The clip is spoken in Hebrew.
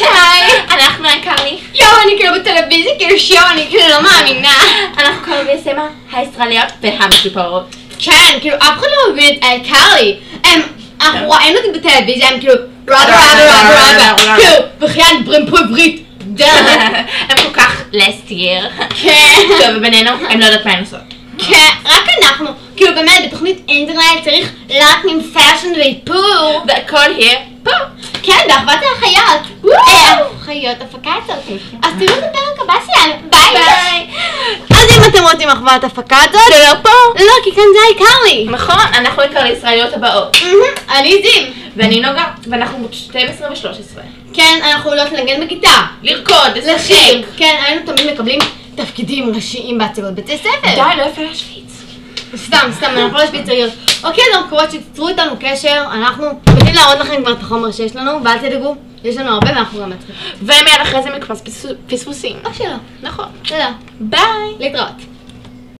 היי, אנחנו קרלי. יואו, אני כאילו בטלוויזיה, כאילו שואו, אני כאילו לא מאמינה. אנחנו קרלי וסמה הישראליות והמשופרות. כן, כאילו אף אחד לא מבין את קרלי. אנחנו ראינו אותי בטלוויזיה, הם כאילו רבה, כאילו, בחייאת דברים פה עברית. הם כל כך לסטיר. כן. טוב, ובינינו, הם לא יודעת מה הן עושות. כן, רק אנחנו, כאילו באמת בתוכנית אינטרנט צריך להתנים פאשן ואיפור. והכל יהיה פה. כן, באחוות החיות. חיות הפקצות. אז תראו את הפרק הבא שלנו. ביי ביי. אז אם אתם רוצים אחוות הפקצות, זה לא פה. לא, כי כאן זה קרלי. נכון, אנחנו קרלי ישראליות הבאות. אני זים. ואני נוגה, ואנחנו 12 ו-13. כן, אנחנו יודעות לנגן בכיתה. לרקוד, לשחק. לשיר. כן, היינו תמיד מקבלים תפקידים ראשיים בהצגות בתי ספר. די, לא יפה להשוויץ. סתם, אנחנו לא שוויצריות. אוקיי, אז מקוות שתצרו איתנו קשר, אנחנו רוצים להראות לכם כבר את החומר שיש לנו, ואל תדאגו, יש לנו הרבה ואנחנו גם מצחיקים. ומיד אחרי זה מקבץ פספוסים. או שלא. נכון. תודה. ביי. להתראות.